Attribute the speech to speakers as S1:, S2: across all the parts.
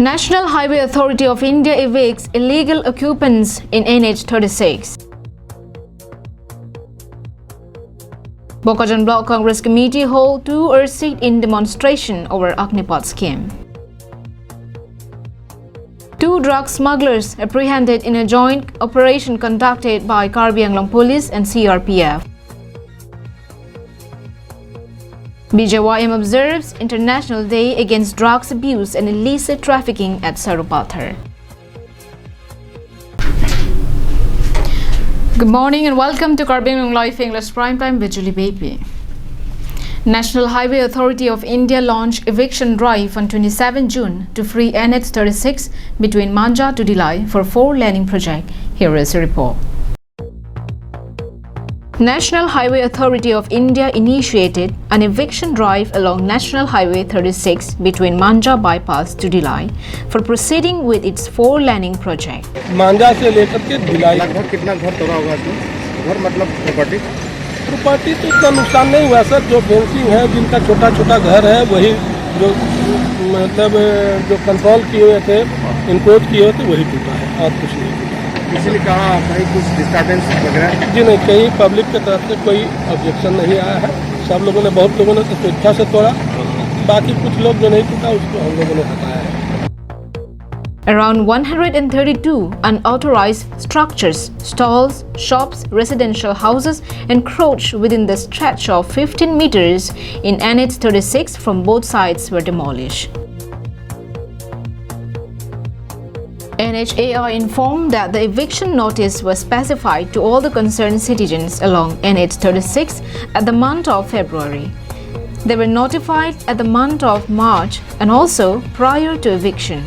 S1: National Highway Authority of India evicts illegal occupants in NH36. Bokajan Block Congress Committee hold 2-hour sit-in demonstration over Agnipath scheme. 2 drug smugglers apprehended in a joint operation conducted by Karbi Anglong Police and CRPF. BJYM observes International Day Against Drugs Abuse and Illicit Trafficking at Sarupathar. Good morning and welcome to Karbi Anglong Live English Primetime with Julie Baby. National Highway Authority of India launched eviction drive on 27 June to free NH36 between Manja to Dilai for 4-laning project. Here is a report. National Highway Authority of India initiated an eviction drive along National Highway 36 between Manja bypass to Dilai for proceeding with its 4-laning project.
S2: मांजा से लेकर के भिलाई
S3: लगभग कितना घर तोड़ा होगा इसमें? घर मतलब
S2: प्रॉपर्टी तो इतना नुकसान नहीं हुआ सर। जो फेंसिंग है, जिनका छोटा छोटा घर है, वही जो मतलब जो कंट्रोल किए हुए थे, इनकोड किए हुए थे, वही टूटा है और कुछ नहीं टूटा।
S3: इसलिए कहा कहीं कुछ डिस्टर्बेंस वगैरह
S2: जी नहीं, कहीं पब्लिक की तरफ से कोई ऑब्जेक्शन नहीं आया है। सब लोगों ने, बहुत लोगों ने तो स्वेच्छा से तोड़ा, बाकी कुछ लोग जो नहीं टूटा उसको हम लोगों ने हटाया है।
S1: Around 132 unauthorized structures, stalls, shops, residential houses encroach within the stretch of 15 meters in NH36 from both sides were demolished. NHAI informed that the eviction notice was specified to all the concerned citizens along NH36 at the month of February. They were notified at the month of March and also prior to eviction.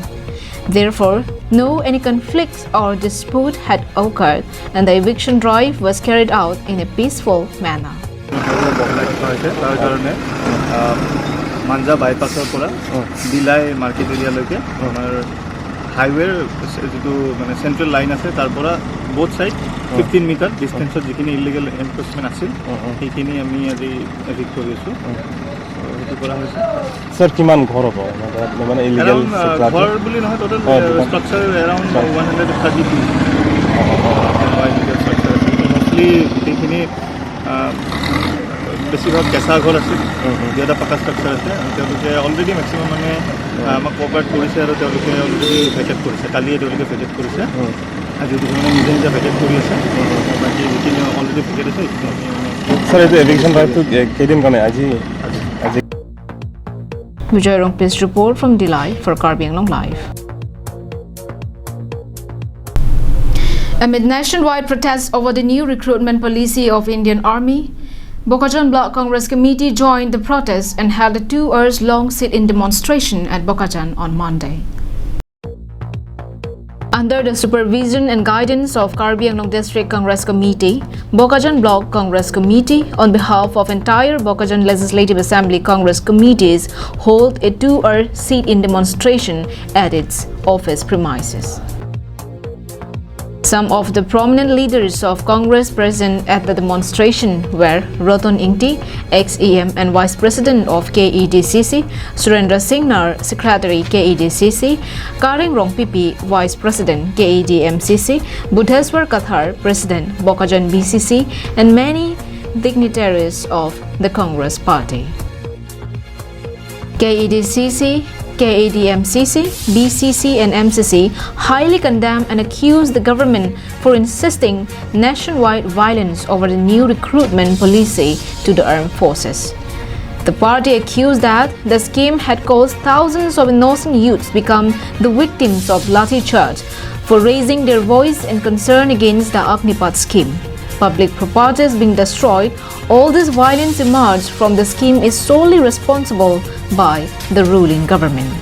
S1: Therefore, no any conflicts or dispute had occurred and the eviction drive was carried out in a peaceful manner.
S4: Manja bypassor pora Dilai market area loke amar highway to central line ase tar pora both side 15 meter distance or jikini illegal encroachment asil ekini ami aji evict kori asu
S3: sir किमान घर हो माने illegal
S4: घर বুলি নহয় total structure around 132 mostly ekini বেছিভাগ কেঁচা ঘৰ আছে, যেটা পাকা ষ্ট্ৰাকচাৰ আছে। তেওঁলোকে অলৰেডি মেক্সিমাম মানে আমাক কোঅপাৰেট কৰিছে আৰু তেওঁলোকে অলৰেডি ভেকেট কৰিছে। কালিয়ে তেওঁলোকে ভেকেট কৰিছে, আজি দুজনে নিজে নিজে ভেকেট কৰি আছে। বাকী যিখিনি অলৰেডি ভেকেট আছে
S3: সৰ এইটো এভিকশ্যন ড্ৰাইভটো কেইদিন কাৰণে আজি
S1: Vijay Rongpis report from Dilai for Karbi Anglong Live. Amid nationwide protests over the new recruitment policy of Indian Army, Bokajan Block Congress Committee joined the protest and held a 2-hour-long sit-in demonstration at Bokajan on Monday. Under the supervision and guidance of Karbi Anglong District Congress Committee, Bokajan Block Congress Committee, on behalf of entire Bokajan Legislative Assembly Congress committees, hold a 2-hour sit-in demonstration at its office premises. Some of the prominent leaders of Congress present at the demonstration were Ratan Ingti, ex-EM and Vice President of KEDCC, Surendra Singh Nar, Secretary KEDCC, Kareng Rongpipi, Vice President KEDMCC, Budheswar Kathar, President Bokajan BCC, and many dignitaries of the Congress Party. KEDCC, KADMCC, BCC and MCC highly condemn and accuse the government for insisting nationwide violence over the new recruitment policy to the armed forces. The party accused that the scheme had caused thousands of innocent youths become the victims of lathi charge for raising their voice and concern against the Agnipath scheme. Public properties being destroyed, all this violence emerged from the scheme is solely responsible by the ruling government.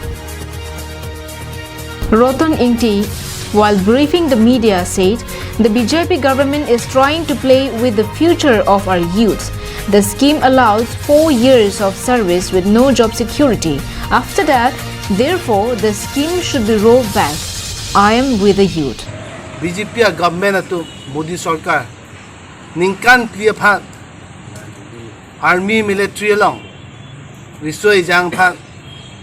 S1: Ratan Ingti, while briefing the media, said the BJP government is trying to play with the future of our youth. The scheme allows 4 years of service with no job security. After that, therefore, the scheme should be rolled back. I am with the youth.
S5: BJP government to Modi Sarkar Ninkan clear path Army military along Risoi Jang path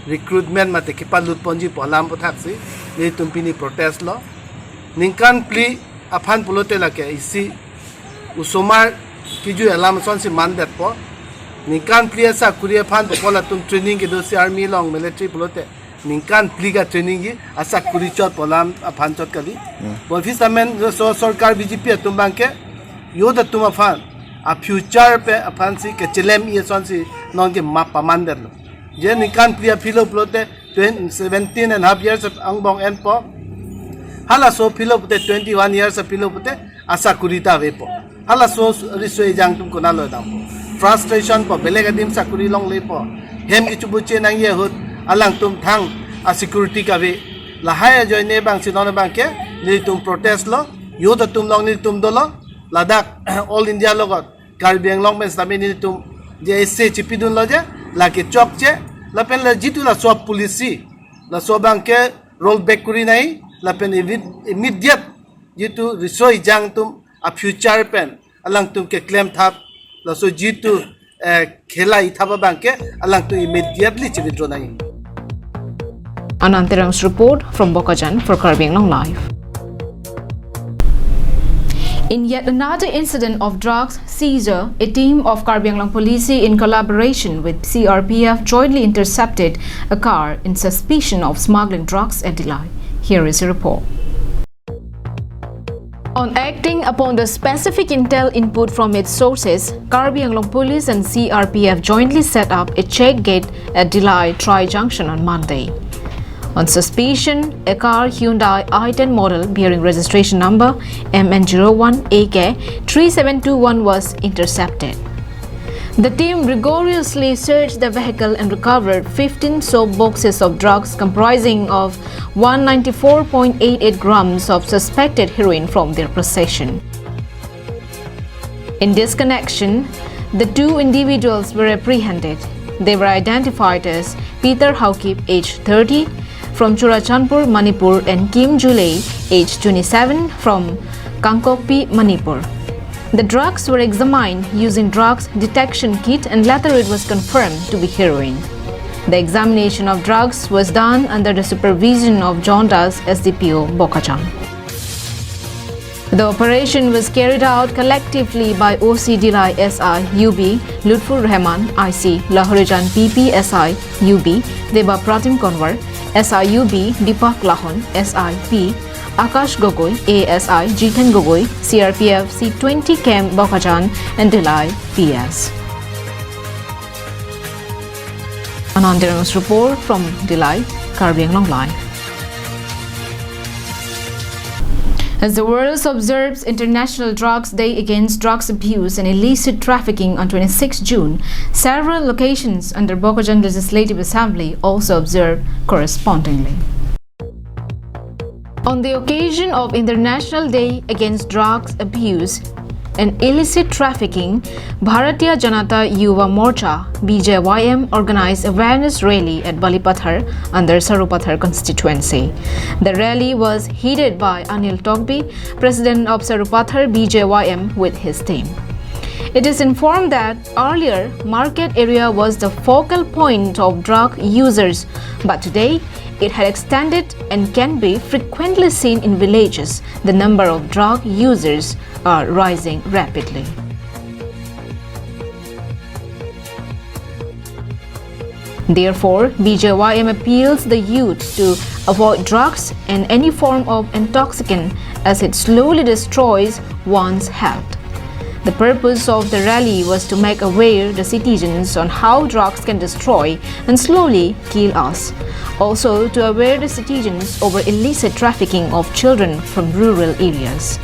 S5: recruitment mate kipalut ponji polam pothaksi ni tumpini protest lo ningkan pli aphan pulote lake isi usomar kiju alam son si mandat po ningkan pli asa kuria phan pola tum training ke dosi army long military pulote ningkan pli ga training gi asa kuri chot polam aphan chot kali office amen so sarkar bjp tumbang ke yoda tum aphan a future pe aphan si ke chelem ye son si non ke ma pamandat lo je ningkan pli philo pulote 17 and half years of angbong en po hala so philo putte 21 years of philo putte asa kurita ve po hala so risoi jang tum kona lo dam po frustration po belega dim sakuri long le po hem ki chubu che nang ye hut alang tum thang a security ka ve la haya joy ne bang sinon bang ke ni tum protest lo yo da tum long ni tum do lo ladak all india logot karbiang long men sami ni tum je se chipidun lo je la ke chok che la pen la jitu la so policy la so bang ke roll back kuri nai la pen immediate jitu risoi jang tum a future pen alang tum ke claim thap la so jitu khela ithaba bang ke alang tum immediately withdraw nai.
S1: Anantirang's report from Bokajan for Karbi Anglong Live. In yet another incident of drugs seizure, a team of Karbi Anglong Police in collaboration with CRPF jointly intercepted a car in suspicion of smuggling drugs at Dilai. Here is a report. On acting upon the specific intel input from its sources, Karbi Anglong Police and CRPF jointly set up a check gate at Dilai Tri-Junction on Monday. On suspicion, a car Hyundai i10 model bearing registration number MN01AK3721 was intercepted. The team rigorously searched the vehicle and recovered 15 soap boxes of drugs comprising of 194.88 grams of suspected heroin from their possession. In this connection, the two individuals were apprehended. They were identified as Peter Haukip, age 30, from Churachandpur, Manipur, and Kim Julei, age 27, from Kangkokpi, Manipur. The drugs were examined using drugs detection kit and later it was confirmed to be heroin. The examination of drugs was done under the supervision of John Das SDPO Bokajan. The operation was carried out collectively by OC Dilai SI UB Lutfur Rahman IC Lahorijan PP SI UB Deba Pratim Konwar SIUB Deepak Lahon SIP Akash Gogoi ASI Jiten Gogoi CRPF C20 Camp Bokajan and Dilai PS. Anandirang's report from Dilai, Karbi Anglong Live. As the world observes International Drugs Day Against Drugs Abuse and Illicit Trafficking on 26 June, several locations under Bokajan Legislative Assembly also observed correspondingly. On the occasion of International Day Against Drugs Abuse and Illicit Trafficking, Bharatiya Janata Yuva Morcha BJYM organized awareness rally at Balipathar under Sarupathar constituency. The rally was headed by Anil Togbi, president of Sarupathar BJYM, with his team. It is informed that earlier market area was the focal point of drug users, but today it had extended and can be frequently seen in villages. The number of drug users are rising rapidly. Therefore, BJYM appeals the youth to avoid drugs and any form of intoxicant as it slowly destroys one's health. The purpose of the rally was to make aware the citizens on how drugs can destroy and slowly kill us. Also to aware the citizens over illicit trafficking of children from rural areas.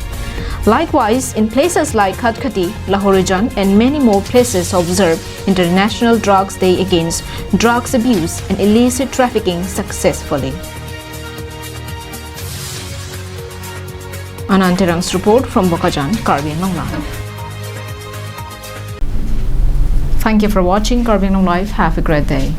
S1: Likewise, in places like Khatkati, Lahorijan and many more places observe International Drugs Day Against Drugs Abuse and Illicit Trafficking successfully. Anantirang's report from Bokajan, Karbi Anglong Live. Thank you for watching Karbi Anglong Live. Have a great day.